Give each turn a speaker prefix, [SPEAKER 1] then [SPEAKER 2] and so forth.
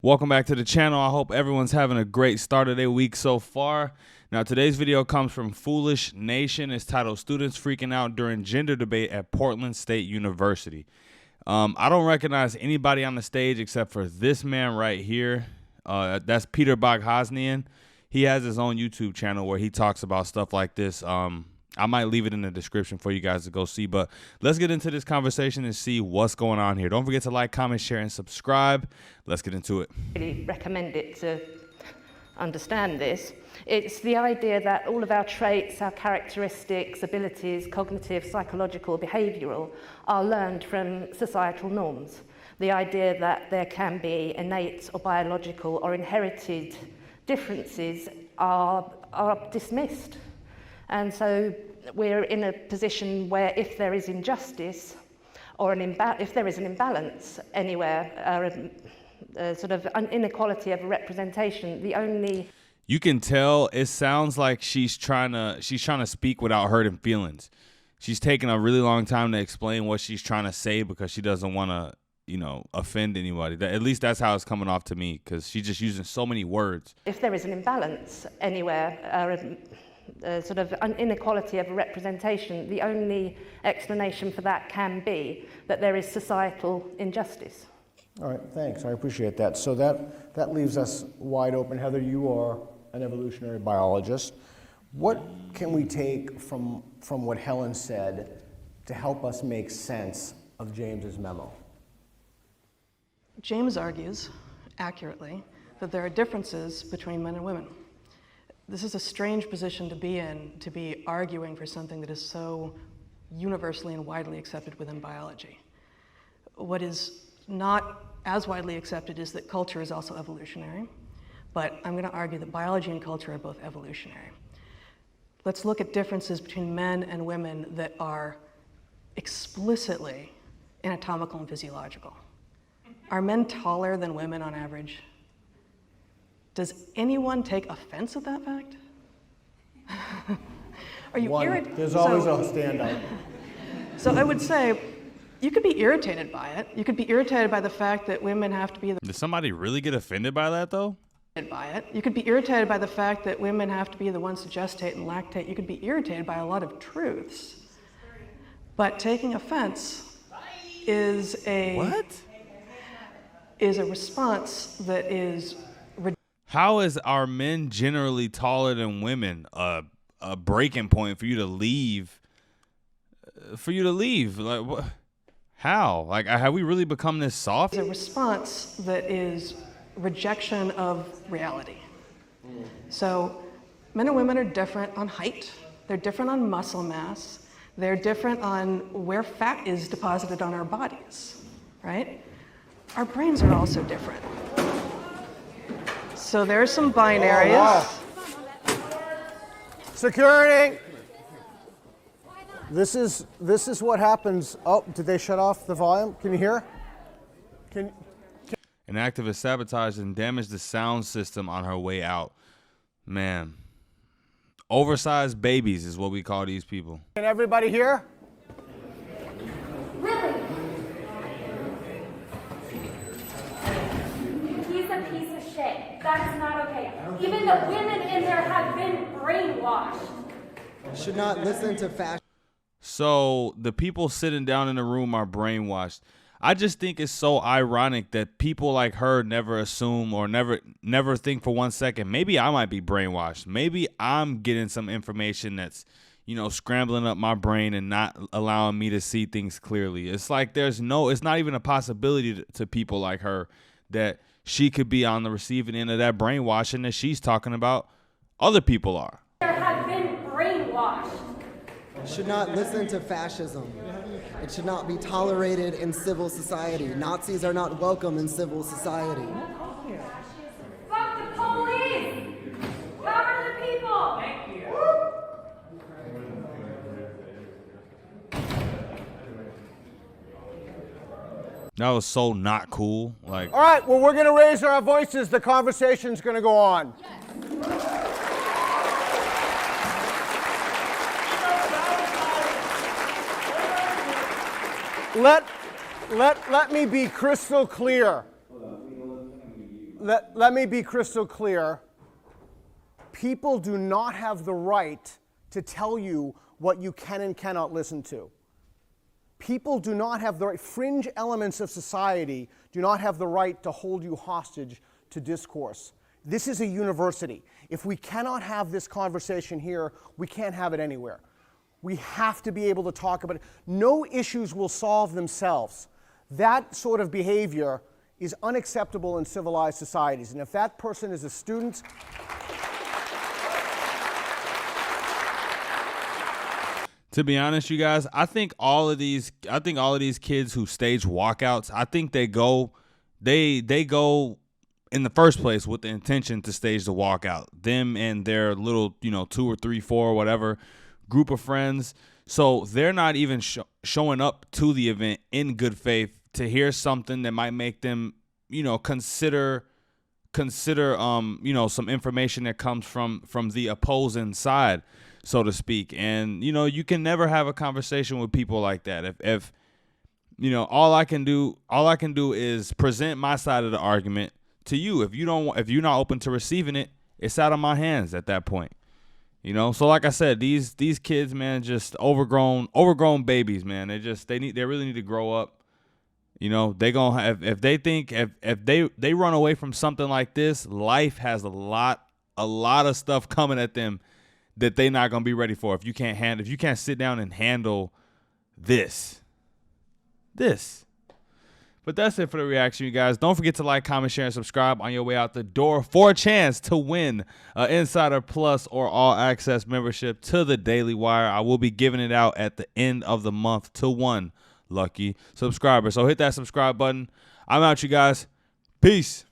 [SPEAKER 1] Welcome back to the channel. I hope everyone's having a great start of their week so far. Now, today's video comes from Foolish Nation. It's titled Students Freaking Out During Gender Debate at Portland State University. I don't recognize anybody on the stage except for this man right here. That's Peter Boghosnian. He has his own YouTube channel where he talks about stuff like this. I might leave it in the description for you guys to go see, but let's get into this conversation and see what's going on here. Don't forget to like, comment, share, and subscribe. Let's get into it.
[SPEAKER 2] I really recommend it to understand this. It's the idea that all of our traits, our characteristics, abilities, cognitive, psychological, behavioural, are learned from societal norms. The idea that there can be innate or biological or inherited differences are dismissed. And so we're in a position where if there is injustice or if there is an imbalance anywhere, sort of an inequality of representation, the only...
[SPEAKER 1] You can tell it sounds like she's trying to speak without hurting feelings. She's taking a really long time to explain what she's trying to say because she doesn't want to, offend anybody. At least that's how it's coming off to me, because she's just using so many words.
[SPEAKER 2] If there is an imbalance anywhere, sort of an inequality of representation, the only explanation for that can be that there is societal injustice.
[SPEAKER 3] All right, thanks. I appreciate that. So that leaves us wide open. Heather, you are an evolutionary biologist. What can we take from what Helen said to help us make sense of James's memo?
[SPEAKER 4] James argues, accurately, that there are differences between men and women. This is a strange position to be in, to be arguing for something that is so universally and widely accepted within biology. What is not as widely accepted is that culture is also evolutionary, but I'm going to argue that biology and culture are both evolutionary. Let's look at differences between men and women that are explicitly anatomical and physiological. Are men taller than women on average? Does anyone take offense at that fact? Are you irritated?
[SPEAKER 3] There's always a standout.
[SPEAKER 4] So I would say you could be irritated by it. You could be irritated by the fact that women have to be the...
[SPEAKER 1] Did somebody really get offended by that, though?
[SPEAKER 4] By it. You could be irritated by the fact that women have to be the ones to gestate and lactate. You could be irritated by a lot of truths. But taking offense is a...
[SPEAKER 1] What?
[SPEAKER 4] Is a response that is...
[SPEAKER 1] How is our men generally taller than women a breaking point for you to leave? Like, what? How? Like, have we really become this soft?
[SPEAKER 4] It's a response that is rejection of reality. So men and women are different on height. They're different on muscle mass. They're different on where fat is deposited on our bodies, right? Our brains are also different. So there are some binaries.
[SPEAKER 3] Oh, wow. Security! This is what happens. Oh, did they shut off the volume? Can you hear?
[SPEAKER 1] An activist sabotaged and damaged the sound system on her way out. Man. Oversized babies is what we call these people.
[SPEAKER 3] Can everybody hear?
[SPEAKER 5] Really? He's a piece of shit. That is not okay. Even the women in there have been brainwashed.
[SPEAKER 6] Should not listen to fashion.
[SPEAKER 1] So the people sitting down in the room are brainwashed. I just think it's so ironic that people like her never assume or never think for 1 second, maybe I might be brainwashed. Maybe I'm getting some information that's, scrambling up my brain and not allowing me to see things clearly. It's like it's not even a possibility to people like her that she could be on the receiving end of that brainwashing that she's talking about other people are.
[SPEAKER 5] There have been brainwashed.
[SPEAKER 6] Should not listen to fascism. It should not be tolerated in civil society. Nazis are not welcome in civil society.
[SPEAKER 5] Fuck the police! Cover the people! Thank you.
[SPEAKER 1] That was so not cool. Like,
[SPEAKER 3] All right, well, we're going to raise our voices. The conversation's going to go on. Let me be crystal clear. let me be crystal clear. People do not have the right to tell you what you can and cannot listen to. People do not have the right, fringe elements of society do not have the right to hold you hostage to discourse. This is a university. If we cannot have this conversation here, we can't have it anywhere. We have to be able to talk about it. No issues will solve themselves. That sort of behavior is unacceptable in civilized societies. And if that person is a student,
[SPEAKER 1] to be honest, you guys, I think all of these kids who stage walkouts, I think they go in the first place with the intention to stage the walkout. Them and their little, 2 or 3, 4, whatever group of friends. So they're not even showing up to the event in good faith to hear something that might make them, consider some information that comes from the opposing side, so to speak. And you can never have a conversation with people like that. If all I can do is present my side of the argument to you. If you're not open to receiving it, it's out of my hands at that point. So like I said, these kids, man, just overgrown babies, man. They really need to grow up. They gonna have, if they run away from something like this, life has a lot of stuff coming at them that they not gonna be ready for. If you can't sit down and handle this. But that's it for the reaction, you guys. Don't forget to like, comment, share, and subscribe on your way out the door for a chance to win an Insider Plus or All Access membership to the Daily Wire. I will be giving it out at the end of the month to one lucky subscriber. So hit that subscribe button. I'm out, you guys. Peace.